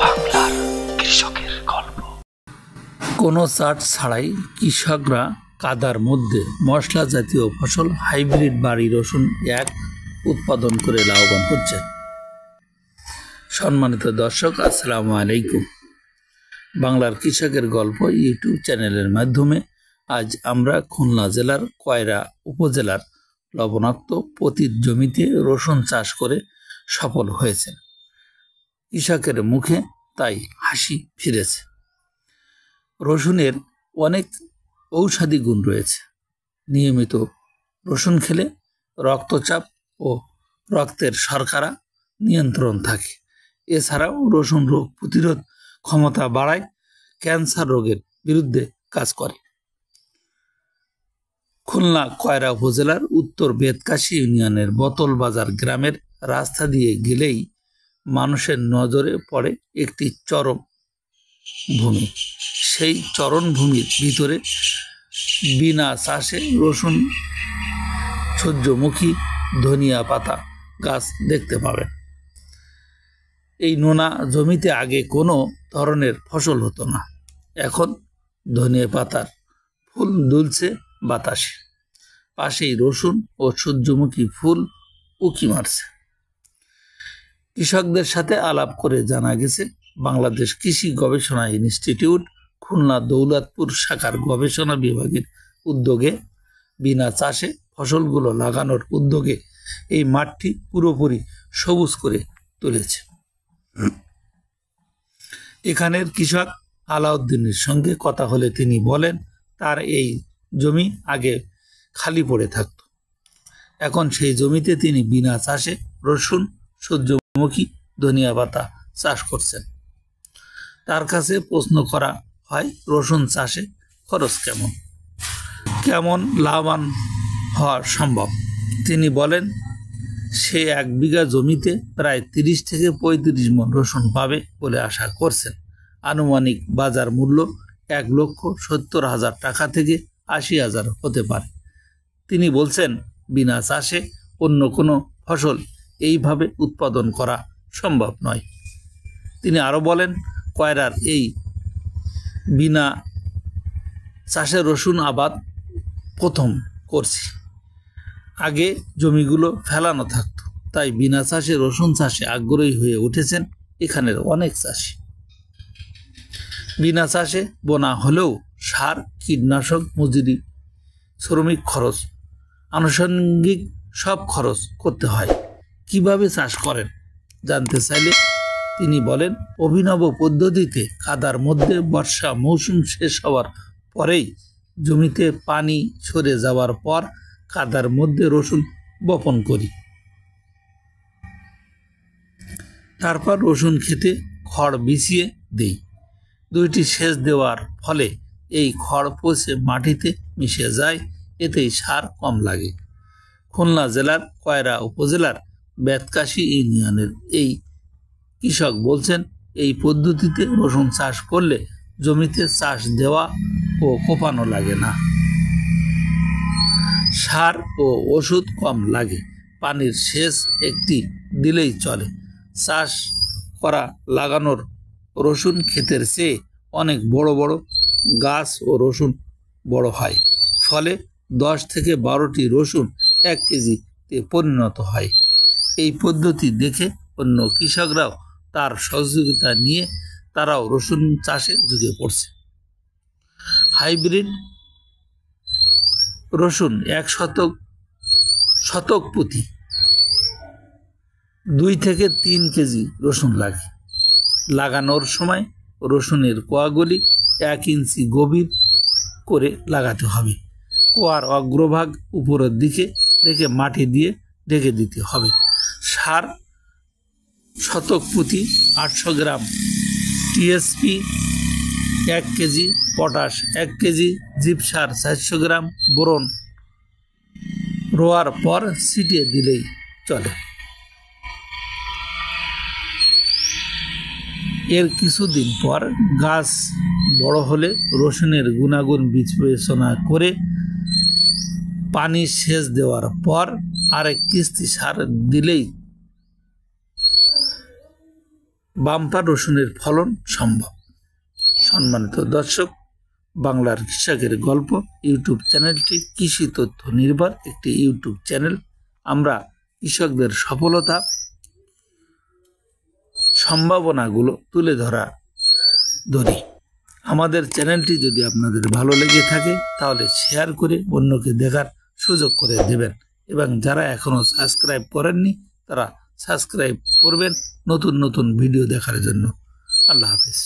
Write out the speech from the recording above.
বাংলার কৃষকের গল্প। কোনো চাষ ছাড়াই কৃষকরা কাদার মধ্যে মশলা জাতীয় ফসল হাইব্রিড বাড়ি রসুন এক উৎপাদন করে লাভবান হচ্ছেন। সম্মানিত দর্শক, আসসালামু আলাইকুম। বাংলার কৃষকের গল্প ইউটিউব চ্যানেলের মাধ্যমে আজ আমরা খুলনা জেলার কয়রা উপজেলার লবণাক্ত পতিত জমিতে রসুন চাষ করে সফল হয়েছেন। কৃষকের মুখে তাই হাসি ফিরেছে। রসুনের অনেক ঔষধি গুণ রয়েছে। নিয়মিত রসুন খেলে রক্তচাপ ও রক্তের শর্করা নিয়ন্ত্রণ থাকে। এছাড়াও রসুন রোগ প্রতিরোধ ক্ষমতা বাড়ায়, ক্যান্সার রোগের বিরুদ্ধে কাজ করে। খুলনা কয়রা উপজেলার উত্তর বেতকাশী ইউনিয়নের বোতল বাজার গ্রামের রাস্তা দিয়ে গেলেই মানুষের নজরে পড়ে একটি চরম ভূমি। সেই চরণভূমির ভিতরে বিনা চাষে রসুন, সূর্যমুখী, ধনিয়া পাতা গাছ দেখতে পাবেন। এই নোনা জমিতে আগে কোনো ধরনের ফসল হতো না। এখন ধনিয়া পাতার ফুল দুলছে বাতাসে। পাশেই রসুন ও সূর্যমুখী ফুল উঁকি মারছে। কৃষকদের সাথে আলাপ করে জানা গেছে, বাংলাদেশ কৃষি গবেষণা ইনস্টিটিউট খুলনা দৌলতপুর শাখার গবেষণা বিভাগের উদ্যোগে বিনা চাষে ফসলগুলো লাগানোর উদ্যোগে এই মাঠটি পুরোপুরি সবুজ করে তুলেছে। এখানের কৃষক আলাউদ্দিনের সঙ্গে কথা হলে তিনি বলেন, তার এই জমি আগে খালি পড়ে থাকত। এখন সেই জমিতে তিনি বিনা চাষে রসুন, সূর্যমুখী, ধনিয়া পাতা চাষ করছেন। তার কাছে প্রশ্ন করা হয়, রসুন চাষে খরচ কেমন লাভবান হওয়া সম্ভব। তিনি বলেন, সে 1 বিঘা জমিতে প্রায় 30 থেকে 35 মণ রসুন পাবে বলে আশা করছেন। আনুমানিক বাজার মূল্য 1,70,000 টাকা থেকে 80,000 হতে পারে। তিনি বলছেন, বিনা চাষে অন্য কোনো ফসল এইভাবে উৎপাদন করা সম্ভব নয়। তিনি আরও বলেন, কয়রার এই বিনা চাষে রসুন আবাদ প্রথম করছি। আগে জমিগুলো ফেলানো থাকতো, তাই বিনা চাষে রসুন চাষে আগ্রহী হয়ে উঠেছেন এখানের অনেক চাষি। বিনা চাষে বোনা হলেও সার, কীটনাশক, মজুরি, শ্রমিক খরচ, আনুষঙ্গিক সব খরচ করতে হয়। কিভাবে চাষ করেন জানতে চাইলে তিনি বলেন, অভিনব পদ্ধতিতে কাদার মধ্যে বর্ষা মৌসুম শেষ হওয়ার পরেই জমিতে পানি সরে যাওয়ার পর কাদার মধ্যে রসুন বপন করি। তারপর রসুন খেতে খড় বিছিয়ে দেই। 2টি সেচ দেওয়ার ফলে এই খড় পচে মাটিতে মিশে যায়, এতেই সার কম লাগে। খুলনা জেলার কয়রা উপজেলার বেতকাশী ইউনিয়নের এই কৃষক বলছেন, এই পদ্ধতিতে রসুন চাষ করলে জমিতে চাষ দেওয়া ও কোপানো লাগে না। সার ও ওষুধ কম লাগে। পানির সেচ একটি দিলেই চলে। চাষ করা লাগানোর রসুন ক্ষেতের চেয়ে অনেক বড় বড় গাছ ও রসুন বড় হয়। ফলে 10 থেকে 12টি রসুন 1 কেজিতে পরিণত হয়। এই পদ্ধতি দেখে অন্য কৃষকরাও তার সহযোগিতা নিয়ে তারাও রসুন চাষে ঝুঁকে পড়ছে। হাইব্রিড রসুন 1 শতক প্রতি 2 থেকে 3 কেজি রসুন লাগে। লাগানোর সময় রসুনের কোয়াগুলি 1 ইঞ্চি গভীর করে লাগাতে হবে। কোয়ার অগ্রভাগ উপরের দিকে রেখে মাটি দিয়ে ঢেকে দিতে হবে। সার শতক প্রতি 800 গ্রাম টিএসপি 1 কেজি, পটাশ 1 কেজি, জিপসার 400 গ্রাম, বোরন রোয়ার পর ছিটিয়ে দিলেই চলে। এর কিছুদিন পর গাছ বড় হলে রসুনের গুণাগুণ বিবেচনা করে পানি সেচ দেওয়ার পর আরেক কিস্তি সার দিলেই বাম্পার রসুনের ফলন সম্ভব। সম্মানিত দর্শক, বাংলার কৃষকের গল্প ইউটিউব চ্যানেলটি কৃষি তথ্য নির্ভর একটি ইউটিউব চ্যানেল। আমরা কৃষকদের সফলতা সম্ভাবনাগুলো তুলে ধরি। আমাদের চ্যানেলটি যদি আপনাদের ভালো লেগে থাকে তাহলে শেয়ার করে অন্যকে দেখার সুযোগ করে দেবেন, এবং যারা এখনো সাবস্ক্রাইব করেননি তারা সাবস্ক্রাইব করবেন নতুন নতুন ভিডিও দেখার জন্য। আল্লাহ হাফেজ।